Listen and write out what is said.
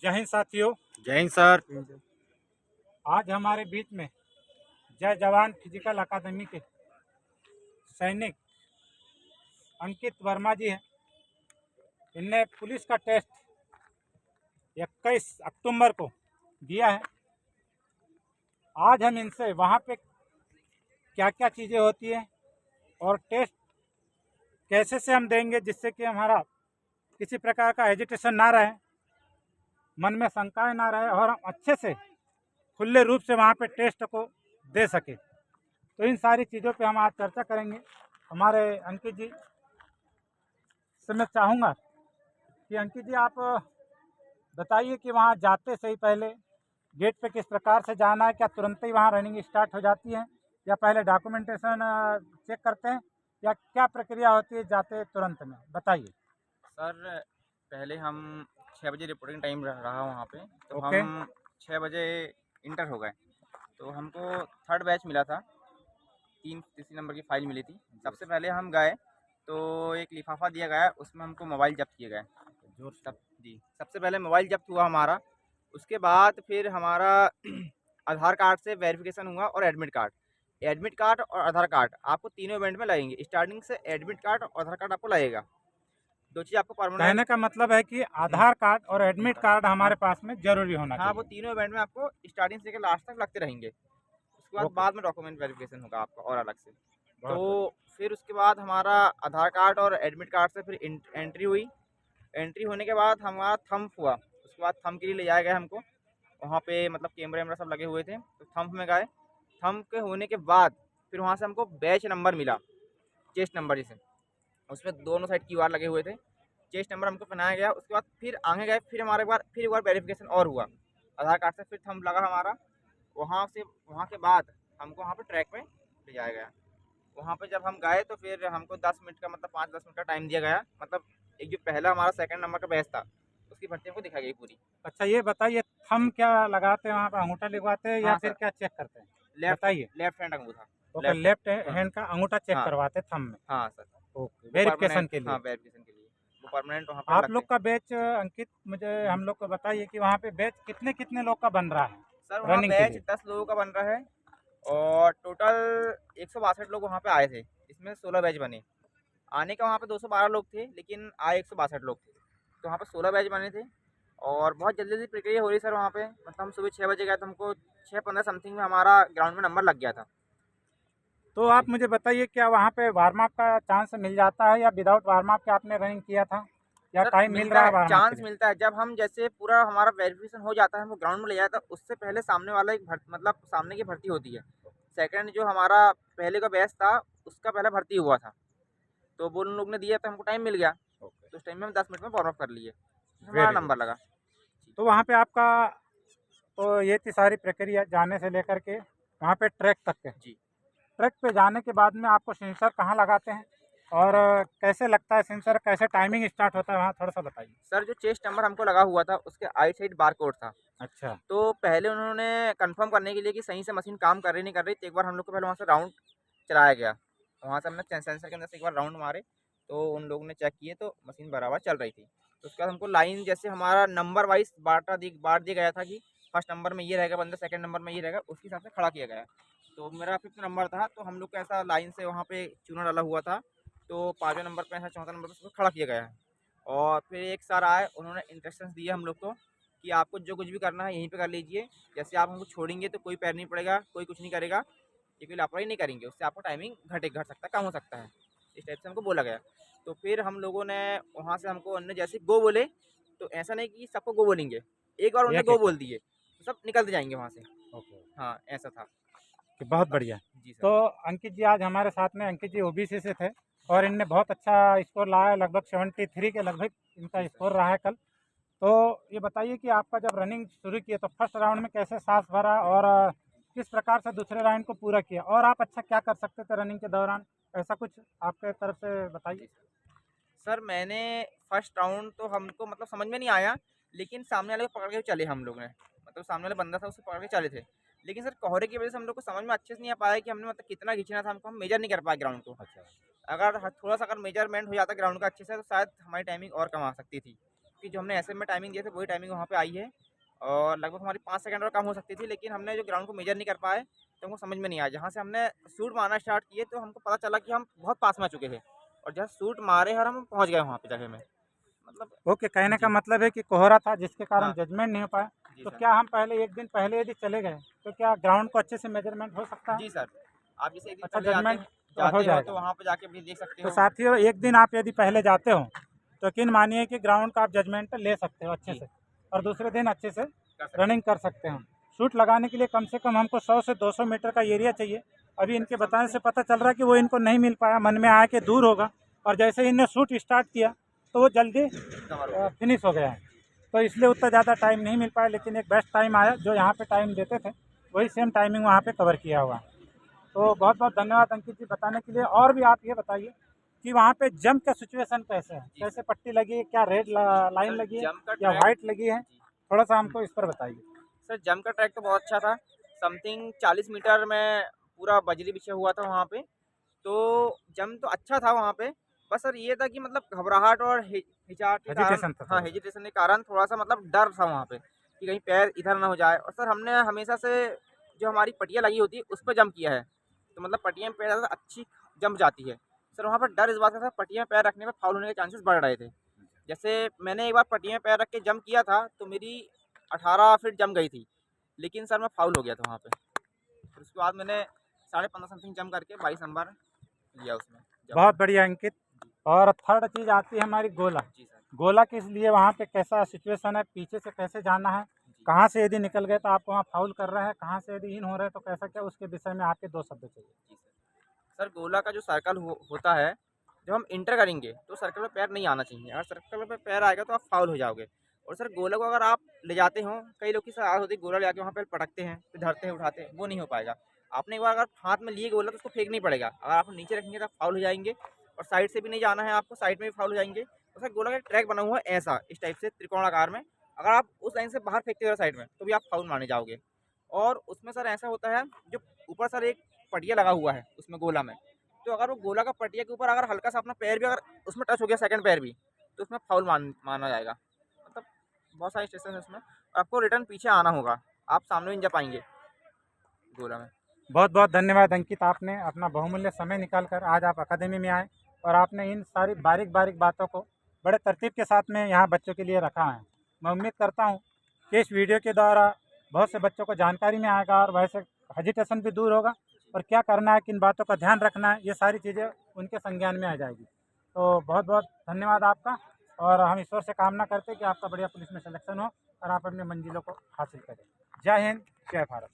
जय हिंद साथियों। जय हिंद सर। आज हमारे बीच में जय जवान फिजिकल अकादमी के सैनिक अंकित वर्मा जी हैं। इनने पुलिस का टेस्ट 21 अक्टूबर को दिया है। आज हम इनसे वहाँ पे क्या क्या चीज़ें होती है और टेस्ट कैसे से हम देंगे जिससे कि हमारा किसी प्रकार का एजिटेशन ना रहे, मन में शंकाएं ना रहे और हम अच्छे से खुले रूप से वहाँ पे टेस्ट को दे सके। तो इन सारी चीज़ों पे हम आज चर्चा करेंगे। हमारे अंकित जी से मैं चाहूँगा कि अंकित जी आप बताइए कि वहाँ जाते से ही पहले गेट पे किस प्रकार से जाना है, क्या तुरंत ही वहाँ रनिंग स्टार्ट हो जाती है या पहले डॉक्यूमेंटेशन चेक करते हैं या क्या प्रक्रिया होती है जाते तुरंत में, बताइए। सर पहले हम 6 बजे रिपोर्टिंग टाइम रहा वहाँ पे, तो ओके। हम 6 बजे इंटर हो गए। तो हमको थर्ड बैच मिला था, तीसरी नंबर की फ़ाइल मिली थी। सबसे पहले हम गए तो एक लिफाफा दिया गया, उसमें हमको मोबाइल जब्त किए गए। जोर से। सबसे पहले मोबाइल जब्त हुआ हमारा। उसके बाद फिर हमारा आधार कार्ड से वेरिफिकेशन हुआ और एडमिट कार्ड और आधार कार्ड आपको तीनों इवेंट में लगेंगे। स्टार्टिंग से एडमिट कार्ड और आधार कार्ड आपको लगेगा, दो चीज़ आपको परमानेंट। कहने का मतलब है कि आधार कार्ड और एडमिट कार्ड हमारे पास में जरूरी होना हाँ, वो चाहिए। तीनों इवेंट में आपको स्टार्टिंग से लेकर लास्ट तक लगते रहेंगे। उसके बाद ओके, बाद में डॉक्यूमेंट वेरिफिकेशन होगा आपका और अलग से। बहुत बढ़िया। तो फिर उसके बाद हमारा आधार कार्ड और एडमिट कार्ड से फिर एंट्री हुई। एंट्री होने के बाद हमारा थंब हुआ। उसके बाद थंब के लिए ले जाया गया हमको। वहाँ पे मतलब कैमरे वैमरा सब लगे हुए थे, तो थंब में गए। थंब के होने के बाद फिर वहाँ से हमको बैच नंबर मिला, चेस्ट नंबर जिसे, उसमें दोनों साइड क्यूआर लगे हुए थे। चेस्ट नंबर हमको पहनाया गया। उसके बाद फिर आगे गए, फिर हमारे एक बार वेरिफिकेशन और हुआ। आधार कार्ड से फिर थंब लगा हमारा। वहाँ के बाद हमको वहाँ पे ट्रैक पे ले जाया गया। वहाँ पे जब हम गए तो फिर हमको 10 मिनट का मतलब 5-10 मिनट का टाइम दिया गया। मतलब एक जो पहला हमारा सेकंड नंबर का बैच था, उसकी भर्ती हमको दिखाई गई पूरी। अच्छा ये बताइए, थंब क्या लगाते हैं वहाँ पे, अंगूठा लिखवाते हैं या हाँ फिर सर, क्या चेक करते हैं, लेफ्ट बताइए। लेफ्ट हैंड अंगूठा। Okay, left hand. लेफ्ट हाँ हैंड का अंगूठा चेक हाँ करवाते हैं थंब में। हाँ सर। ओके, वो वेरिफिकेशन परमानेंट, के हाँ लिए। वेरिफिकेशन के लिए वो परमानेंट वहाँ पे आप लगते लोग हैं। का बैच अंकित, मुझे हम लोग को बताइए कि वहाँ पे बैच कितने कितने लोग का बन रहा है सर वहाँ रनिंग के बैच लिए। 10 लोगों का बन रहा है और टोटल 162 लोग वहाँ पे आए थे। इसमें 16 बैच बने। आने का वहाँ पे 212 लोग थे, लेकिन आए 162 लोग थे। तो वहाँ पे 16 बैच बने थे और बहुत जल्दी जल्दी प्रक्रिया हो रही सर वहाँ पे। मतलब हम सुबह 6 बजे गए तो हमको 6:15 समथिंग में हमारा ग्राउंड में नंबर लग गया था। तो आप मुझे बताइए, क्या वहाँ पे वार्म अप का चांस मिल जाता है या विदाउट वार्म अप के आपने रनिंग किया था, या सर टाइम मिल मिलता रहा है है, वार्म अप के चांस लिए। मिलता है। जब हम जैसे पूरा हमारा वेरिफिकेशन हो जाता है, हमको ग्राउंड में ले जाता है, उससे पहले सामने वाला एक मतलब सामने की भर्ती होती है। सेकंड जो हमारा पहले का बैच था, उसका पहला भर्ती हुआ था, तो वो उन लोग ने दिया तो हमको टाइम मिल गया। तो उस टाइम में हम 10 मिनट में वार्म अप कर लिए, हमारा वेरी गुड। नंबर लगा। तो वहाँ पे आपका, तो ये थी सारी प्रक्रिया जाने से लेकर के वहाँ पे ट्रैक तक के। जी ट्रैक पे जाने के बाद में आपको सेंसर कहाँ लगाते हैं और कैसे लगता है सेंसर, कैसे टाइमिंग स्टार्ट होता है वहाँ, थोड़ा सा बताइए। सर, जो चेस्ट नंबर हमको लगा हुआ था उसके आइट साइड बार कोड था। अच्छा। तो पहले उन्होंने कंफर्म करने के लिए कि सही से मशीन काम कर रही नहीं कर रही, तो एक बार हम लोग को पहले वहाँ से राउंड चलाया गया। वहाँ से हमने सेंसर के अंदर से एक बार राउंड मारे, तो उन लोगों ने चेक किए तो मशीन बराबर चल रही थी। तो उसके बाद हमको लाइन जैसे हमारा नंबर वाइज बांट दिया गया था कि फर्स्ट नंबर में ये रहेगा बंदा, सेकंड नंबर में ये रहेगा, उसके हिसाब से खड़ा किया गया। तो मेरा 5th नंबर था, तो हम लोग को ऐसा लाइन से वहाँ पे चूना डाला हुआ था। तो 5वें नंबर पे ऐसा, चौथा नंबर पे उसको खड़ा किया गया। और फिर एक सर आए, उन्होंने इंस्ट्रक्शंस दिए हम लोग को कि आपको जो कुछ भी करना है यहीं पे कर लीजिए। जैसे आप हमको छोड़ेंगे तो कोई पैर नहीं पड़ेगा, कोई कुछ नहीं करेगा, ये कोई लापरवाही नहीं करेंगे, उससे आपको टाइमिंग घट सकता है, कम हो सकता है। इस टाइप से हमको बोला गया। तो फिर हम लोगों ने वहाँ से, हमको उन्होंने जैसे गो बोले, तो ऐसा नहीं कि सबको गो बोलेंगे, एक बार उन्होंने एक गो एक बोल करके। दिए तो सब निकलते जाएंगे वहाँ से। ओके। हाँ, ऐसा था। कि बहुत बढ़िया। जी सर। तो अंकित जी आज हमारे साथ में, अंकित जी ओबीसी से थे और इनने बहुत अच्छा स्कोर लाया, लगभग 73 के लगभग जी इनका सर। स्कोर रहा है कल। तो ये बताइए कि आपका जब रनिंग शुरू किए तो फर्स्ट राउंड में कैसे सांस भरा और किस प्रकार से दूसरे राउंड को पूरा किया, और आप अच्छा क्या कर सकते थे रनिंग के दौरान, ऐसा कुछ आपके तरफ से बताइए। जी सर, मैंने फर्स्ट राउंड तो हमको मतलब समझ में नहीं आया, लेकिन सामने वाले को पकड़ के चले हम लोग ने। मतलब सामने वाला बंदा था, उसे पकड़ के चले थे। लेकिन सर कोहरे की वजह से हम लोग को समझ में अच्छे से नहीं आ पाया कि हमने मतलब कितना खींचना था हमको, हम मेजर नहीं कर पाए ग्राउंड को। अच्छा। अगर थोड़ा सा अगर मेजरमेंट हो जाता ग्राउंड का अच्छे से, तो शायद हमारी टाइमिंग और कम आ सकती थी। उसकी जो हमने एसएम में टाइमिंग दिए थे वही टाइमिंग वहाँ पे आई है, और लगभग हमारी 5 सेकंड और कम हो सकती थी, लेकिन हमने जो ग्राउंड को मेजर नहीं कर पाए तो हमको समझ में नहीं आया। जहाँ से हमने शूट मारना स्टार्ट किए तो हमको पता चला कि हम बहुत पास में आ चुके थे, और जहाँ शूट मारे और हम पहुँच गए वहाँ पे जगह में। मतलब ओके, कहने का जी, मतलब है कि कोहरा था जिसके कारण हाँ, जजमेंट नहीं हो पाया। जी तो सर। क्या हम पहले एक दिन पहले यदि चले गए तो क्या ग्राउंड को अच्छे से मेजरमेंट हो सकता है? जी सर, आप जैसे एक दिन अच्छा, पहले जजमेंट हो जाते हो तो जाएगा। वहाँ पे जाके भी देख सकते तो हो। साथियों, एक दिन आप यदि पहले जाते हो तो यकीन मानिए कि ग्राउंड का आप जजमेंट ले सकते हो अच्छे जी, से, और दूसरे दिन अच्छे से कर सकते रनिंग कर सकते हो। शूट लगाने के लिए कम से कम हमको 100 से 200 मीटर का एरिया चाहिए। अभी इनके बताने से पता चल रहा है कि वो इनको नहीं मिल पाया, मन में आया कि दूर होगा, और जैसे ही इन्होंने शूट स्टार्ट किया तो वो जल्दी कवर हो गया। फिनिश हो गया है। तो इसलिए उतना ज़्यादा टाइम नहीं मिल पाया, लेकिन एक बेस्ट टाइम आया, जो यहाँ पे टाइम देते थे वही सेम टाइमिंग वहाँ पे कवर किया हुआ है। तो बहुत बहुत धन्यवाद अंकित जी बताने के लिए। और भी आप ये बताइए कि वहाँ पे जंप का सिचुएशन कैसे है? जी कैसे सर। पट्टी लगी है, क्या रेड लाइन सर लगी है जंप का या ट्रैक वाइट लगी है? जी, थोड़ा सा हमको इस पर बताइए। सर जंप का ट्रैक तो बहुत अच्छा था। समथिंग 40 मीटर में पूरा बजरी बिछा हुआ था वहाँ पे। तो जंप तो अच्छा था वहाँ पे। बस सर ये था कि मतलब घबराहट और हिचकिचाहट के कारण, हेजिटेशन था हाँ, थोड़ा सा। हेजिटेशन के कारण थोड़ा-सा मतलब डर था वहाँ पे कि कहीं पैर इधर ना हो जाए। और सर हमने हमेशा से जो हमारी पट्टियाँ लगी होती है उस पे जंप किया है। तो मतलब पट्टियाँ में पैर ज़्यादा अच्छी जंप जाती है। सर वहाँ पर डर इस बात का था, पट्टियाँ में पैर रखने में फाउल होने के चांसेस बढ़ रहे थे। जैसे मैंने एक बार पट्टियाँ में पैर रख के जंप किया था तो मेरी 18 फीट जंप गई थी। लेकिन सर मैं फाउल हो गया था वहाँ पे। फिर उसके बाद मैंने 15.5 समथिंग जंप करके 22 नंबर लिया उसमें जंप बहुत में। बढ़िया अंकित। जी, और थर्ड चीज़ आती है हमारी गोला। जी सर। गोला किस लिए, वहाँ पे कैसा सिचुएशन है, पीछे से कैसे जाना है, जी, कहाँ से यदि निकल गए तो आपको वहाँ फाउल कर रहे हैं, कहाँ से यदि इन हो रहे हैं तो कैसा क्या, उसके विषय में आपके 2 शब्द चाहिए। जी सर। सर गोला का जो सर्कल होता है, जब हम एंटर करेंगे तो सर्कल में पैर नहीं आना चाहिए। अगर सर्कल में पैर आएगा तो आप फाउल हो जाओगे। और सर गोले को अगर आप ले जाते हो, कई लोग की सर आदत होती है गोला ले आके वहाँ पे पटकते हैं, फिर धरते हैं, उठाते हैं, वो नहीं हो पाएगा। आपने एक बार अगर हाथ में लिए गोला तो उसको फेंक नहीं पड़ेगा। अगर आप नीचे रखेंगे तो फाउल हो जाएँगे, और साइड से भी नहीं जाना है आपको, साइड में भी फाउल हो जाएँगे। और सर गोला का एक ट्रैक बना हुआ है ऐसा, इस टाइप से त्रिकोणाकार में। अगर आप उस लाइन से बाहर फेंकते हो साइड में, तो भी आप फाउल माने जाओगे। और उसमें सर ऐसा होता है, जो ऊपर सर एक पटिया लगा हुआ है उसमें गोला में, तो अगर वो गोला का पटिया के ऊपर अगर हल्का सा अपना पैर भी अगर उसमें टच हो गया, सेकंड पैर भी, तो उसमें फाउल माना जाएगा। मतलब बहुत सारे स्टेशन है उसमें, और आपको रिटर्न पीछे आना होगा, आप सामने नहीं जा पाएंगे गोला में। बहुत बहुत धन्यवाद अंकित, आपने अपना बहुमूल्य समय निकाल कर आज आप अकादमी में आए, और आपने इन सारी बारीक बारीक बातों को बड़े तरतीब के साथ में यहाँ बच्चों के लिए रखा है। मैं उम्मीद करता हूँ कि इस वीडियो के द्वारा बहुत से बच्चों को जानकारी में आएगा, और वैसे हेजिटेशन भी दूर होगा, और क्या करना है, किन बातों का ध्यान रखना है, ये सारी चीज़ें उनके संज्ञान में आ जाएगी। तो बहुत बहुत धन्यवाद आपका, और हम ईश्वर से कामना करते हैं कि आपका बढ़िया पुलिस में सिलेक्शन हो और आप अपनी मंजिलों को हासिल करें। जय हिंद, जय भारत।